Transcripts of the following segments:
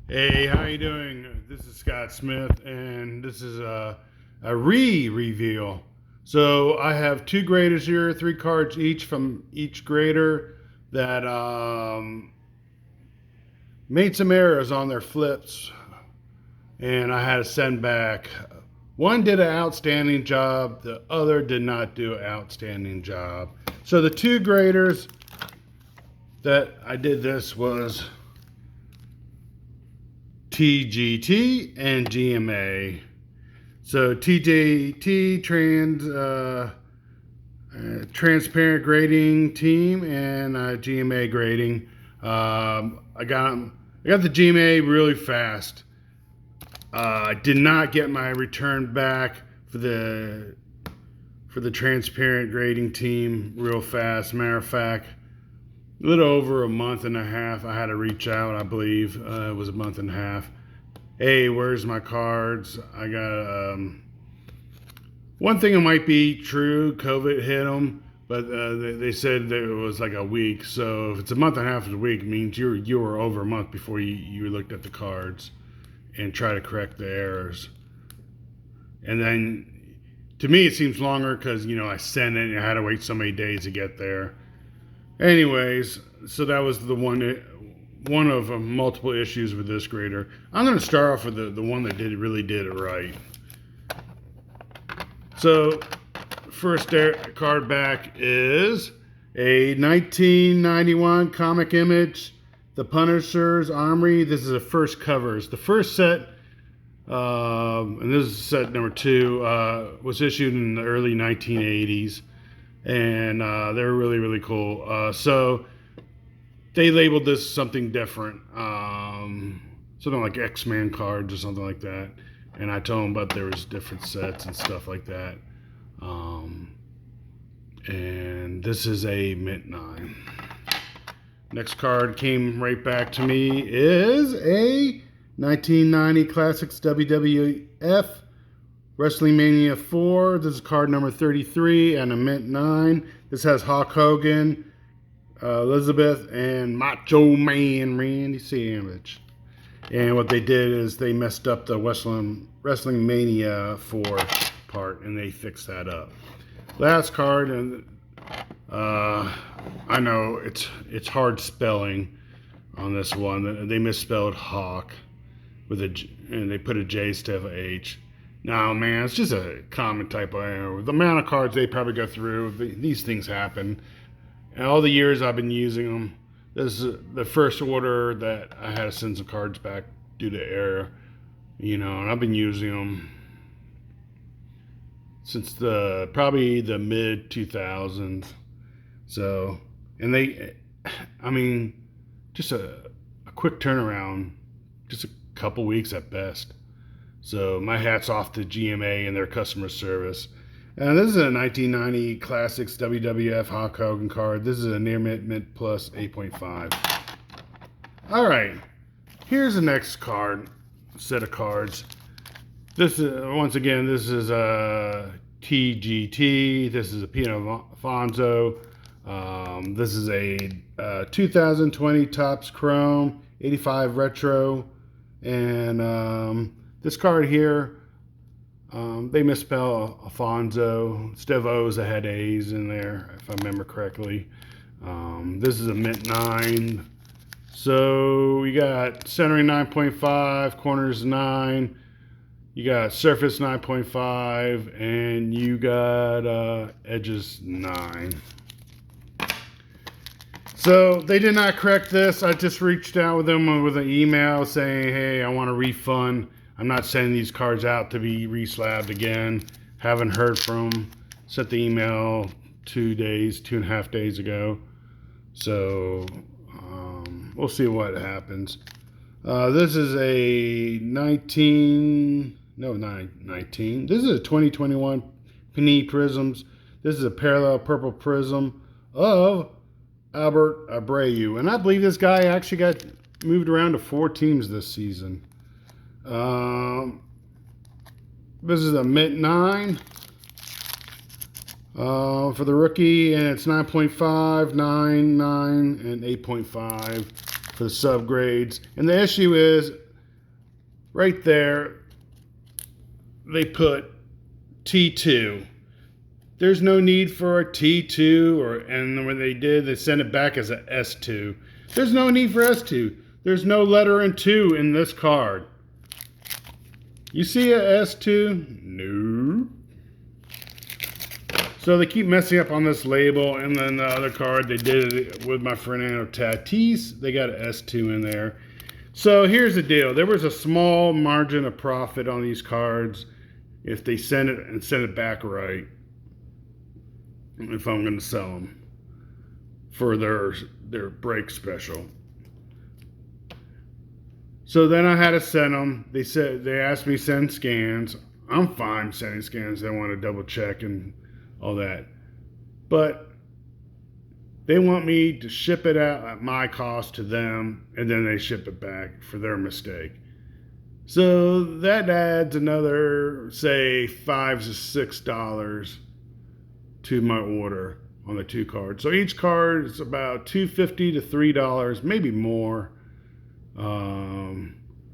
Hey, how you doing? This is Scott Smith, and this is a reveal. So I have two graders here, three cards each from each grader that made some errors on their flips, and I had to send back. One did an outstanding job, the other did not do an outstanding job. So the two graders that I did this was TGT and GMA. So TGT transparent grading team and GMA grading. I got the GMA really fast. I did not get my return back for the transparent grading team real fast. Matter of fact, a little over a month and a half. I had to reach out, I believe. It was a month and a half. Hey, where's my cards? I got one thing. It might be true. COVID hit them, but they said that it was like a week. So if it's a month and a half of a week, it means you were over a month before you looked at the cards and try to correct the errors. And then to me, it seems longer because I sent it and I had to wait so many days to get there. Anyways, so that was the one of multiple issues with this grader. I'm going to start off with the one that really did it right. So, first card back is a 1991 comic image, The Punisher's Armory. This is the first covers. The first set, and this is set number 2, was issued in the early 1980s. And they're really, really cool. So they labeled this something different, something like X-Men cards or something like that. And I told them about there was different sets and stuff like that. And this is a Mint 9. Next card came right back to me is a 1990 Classics WWF Wrestling Mania 4. This is card number 33 and a Mint 9. This has Hulk Hogan, Elizabeth, and Macho Man Randy Savage. And what they did is they messed up the Wrestling Mania 4 part, and they fixed that up. Last card, and I know it's hard spelling on this one. They misspelled Hawk with and they put a J instead of a H. No, man, it's just a common typo error. The amount of cards they probably go through, these things happen. And all the years I've been using them, this is the first order that I had to send some cards back due to error. And I've been using them since probably the mid 2000s. So, and just a quick turnaround, just a couple weeks at best. So my hat's off to GMA and their customer service. And this is a 1990 Classics WWF Hulk Hogan card. This is a near mint plus 8.5. All right, here's the next set of cards. This is a TGT. This is a Pino Alfonso. This is a 2020 Topps Chrome 85 Retro, and this card here, they misspell Alfonso. Instead of O's, I had A's in there, if I remember correctly. This is a Mint 9. So you got centering 9.5, corners 9. You got surface 9.5, and you got edges 9. So they did not correct this. I just reached out with them with an email saying, hey, I want a refund. I'm not sending these cards out to be reslabbed again. Haven't heard from them. Sent the email 2.5 days ago. So we'll see what happens. This is a 19. This is a 2021 Panini Prisms. This is a parallel purple prism of Albert Abreu. And I believe this guy actually got moved around to 4 teams this season. This is a Mint 9 for the rookie, and it's 9.5, 9, 9, and 8.5 for the subgrades. And the issue is right there, they put T2. There's no need for a T2, and when they did, they sent it back as a S2. There's no need for S2. There's no letter in 2 in this card. You see a S2? No. So they keep messing up on this label, and then the other card, they did it with my Fernando Tatis. They got an S2 in there. So here's the deal. There was a small margin of profit on these cards if they send it back right, if I'm going to sell them for their break special. So then I had to send them. They asked me to send scans. I'm fine sending scans. They want to double check and all that. But they want me to ship it out at my cost to them, and then they ship it back for their mistake. So that adds another, say, $5 to $6 to my order on the 2 cards. So each card is about $2.50 to $3, maybe more.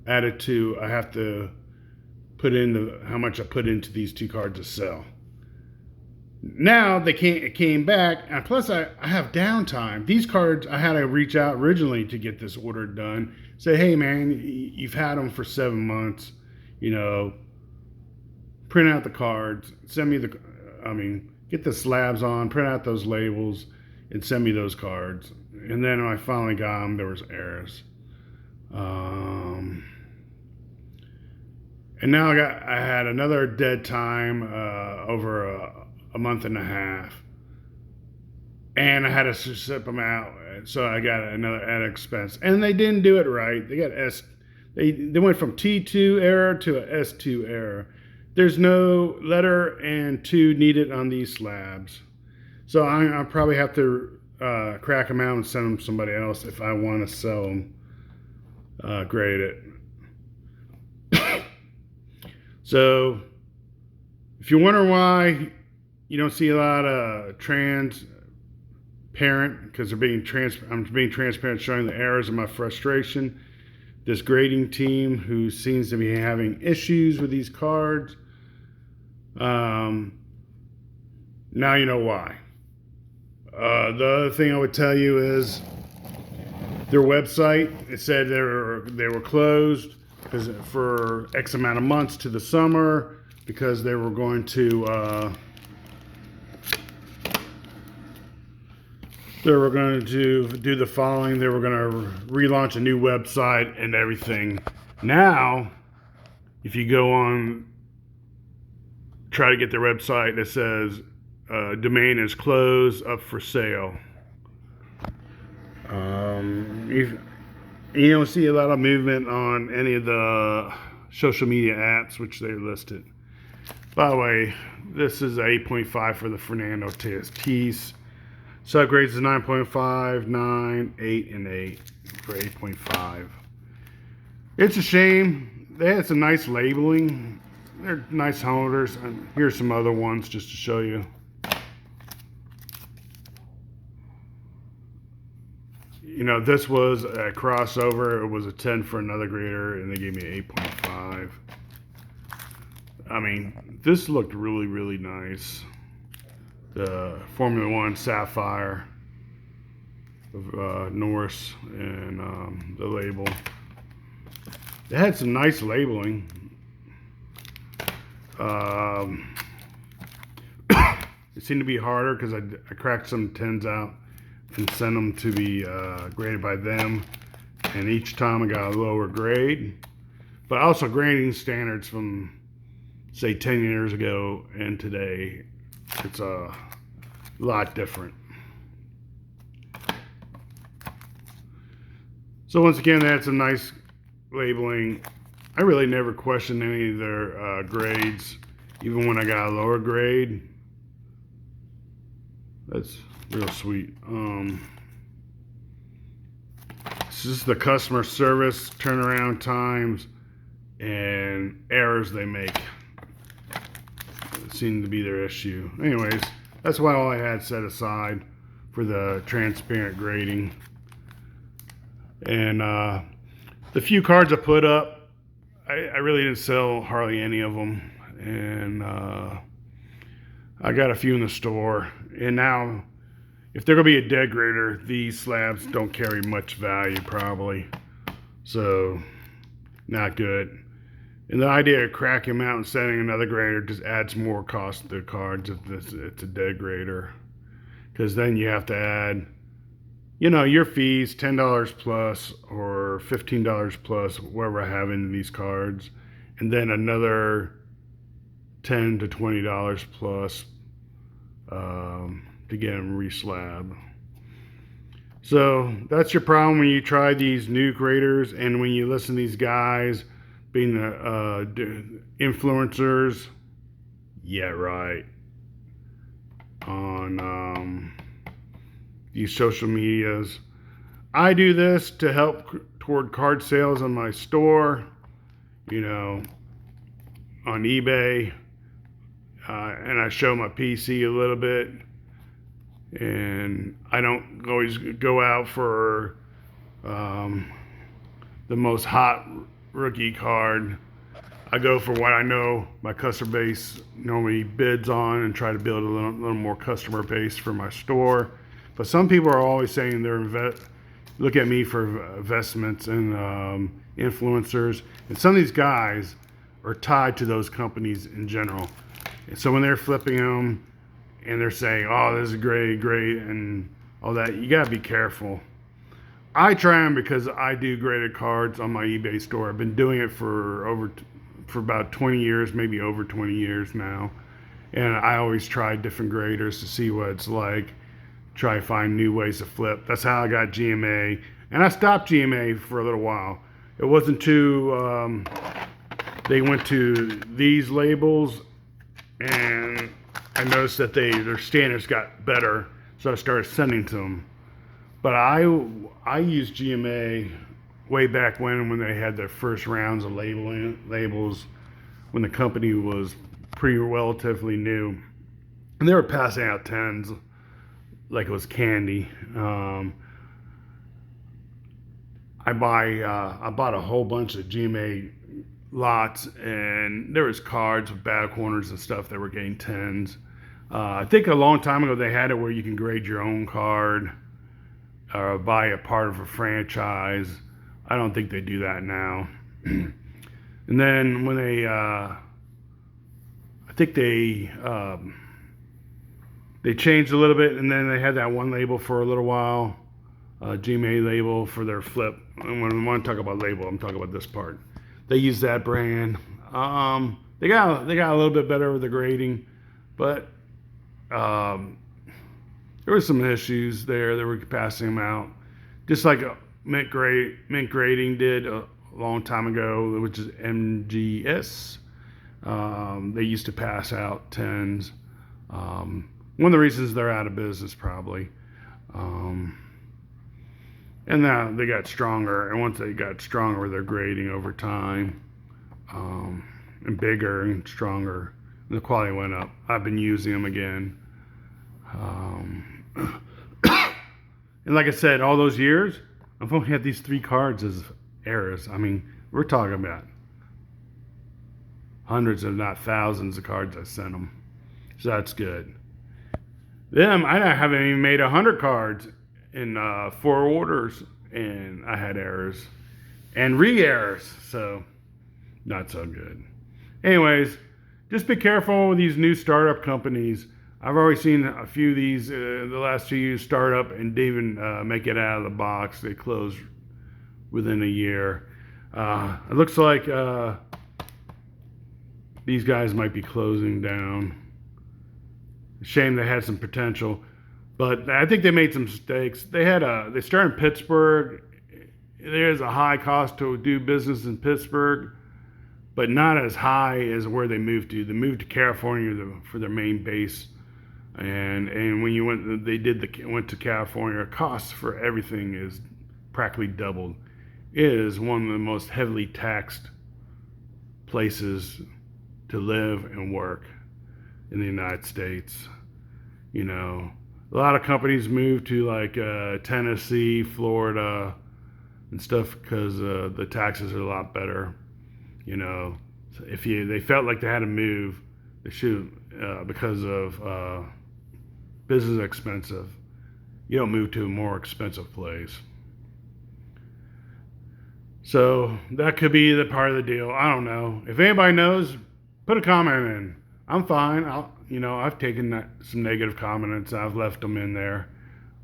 Added to, I have to put in how much I put into these 2 cards to sell. Now it came back, and plus I have downtime. These cards, I had to reach out originally to get this order done. Say, hey man, you've had them for 7 months. Print out the cards, send me get the slabs on, print out those labels, and send me those cards. And then when I finally got them, there was errors. And now I had another dead time over a month and a half, and I had to ship them out, so I got another added expense. And they didn't do it right. They got they went from T2 error to a S2 error. There's no letter and 2 needed on these slabs, so I'll probably have to crack them out and send them to somebody else if I want to sell them, grade it. So if you're wondering why you don't see a lot of transparent, because I'm being transparent, showing the errors of my frustration. This grading team who seems to be having issues with these cards. Now you know why. The other thing I would tell you is their website. It said they were closed for X amount of months to the summer because they were going to do the following. They were going to relaunch a new website and everything. Now, if you go on, try to get their website, it says domain is closed, up for sale. You don't see a lot of movement on any of the social media apps which they listed. By the way, this is 8.5 for the Fernando Tatis. Subgrades is 9.5, 9, 8, and 8 for 8.5. It's a shame. They had some nice labeling. They're nice holders. And here's some other ones just to show you. This was a crossover. It was a 10 for another grader, and they gave me 8.5. This looked really, really nice. The Formula One Sapphire of Norris and the label. They had some nice labeling. It seemed to be harder because I cracked some 10s out and sent them to be graded by them, and each time I got a lower grade. But also grading standards from, say, 10 years ago and today, it's a lot different. So once again, they had some nice labeling. I really never questioned any of their grades, even when I got a lower grade. That's real sweet. This is the customer service, turnaround times, and errors they make. It seemed to be their issue. Anyways, that's why all I had set aside for the transparent grading. And the few cards I put up, I really didn't sell hardly any of them, and I got a few in the store. And now, if they're gonna be a dead grader, these slabs don't carry much value probably, so not good. And the idea of cracking them out and setting another grader just adds more cost to the cards if it's a dead grader, because then you have to add, your fees, $10 plus or $15 plus, whatever I have in these cards, and then another $10 to $20 plus to get them reslab. So that's your problem when you try these new graders, and when you listen to these guys being the influencers. Yeah, right. On these social medias. I do this to help toward card sales on my store, on eBay, and I show my PC a little bit, and I don't always go out for the most hot rookie card. I go for what I know my customer base normally bids on and try to build a little more customer base for my store. But some people are always saying look at me for investments and influencers. And some of these guys are tied to those companies in general. And so when they're flipping them and they're saying, oh, this is great, and all that, you got to be careful. I try them because I do graded cards on my eBay store. I've been doing it for about 20 years, maybe over 20 years now. And I always try different graders to see what it's like. Try to find new ways to flip. That's how I got GMA. And I stopped GMA for a little while. It wasn't too, they went to these labels, and I noticed that their standards got better, so I started sending to them. But I used GMA way back when they had their first rounds of labels, when the company was pretty relatively new, and they were passing out tens like it was candy. I bought a whole bunch of GMA lots, and there was cards with bad corners and stuff that were getting tens. I think a long time ago they had it where you can grade your own card or buy a part of a franchise. I don't think they do that now. And then when I think they changed a little bit, and then they had that one label for a little while, GMA label for their flip. And when I want to talk about label, I'm talking about this part. They use that brand. They got a little bit better with the grading, but there were some issues there. They were passing them out, just like Mint Grading did a long time ago, which is MGS. They used to pass out tens. One of the reasons they're out of business, probably. And now they got stronger, and once they got stronger with their grading over time, and bigger and stronger, and the quality went up. I've been using them again. And like I said, all those years, I've only had these 3 cards as errors. I mean, we're talking about hundreds, if not thousands, of cards I sent them. So that's good. Them, I haven't even made 100 cards in 4 orders, and I had errors and re-errors, so not so good. Anyways, just be careful with these new startup companies. I've already seen a few of these the last few years start up and didn't even make it out of the box. They close within a year. It looks like these guys might be closing down. Shame, they had some potential, but I think they made some mistakes. They started in Pittsburgh. There's a high cost to do business in Pittsburgh, but not as high as where they moved to. They moved to California for their main base, and when you went to California, costs for everything is practically doubled. It is one of the most heavily taxed places to live and work in the United States. A lot of companies move to like Tennessee, Florida, and stuff because the taxes are a lot better. You know, if they felt like they had to move, they should, because of business is expensive. You don't move to a more expensive place. So that could be the part of the deal. I don't know. If anybody knows, put a comment in. I'm fine. I've taken some negative comments. I've left them in there.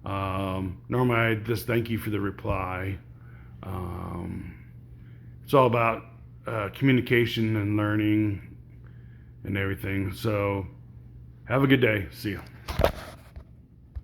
Normally, I just thank you for the reply. Um, it's all about communication and learning and everything. So have a good day. See you.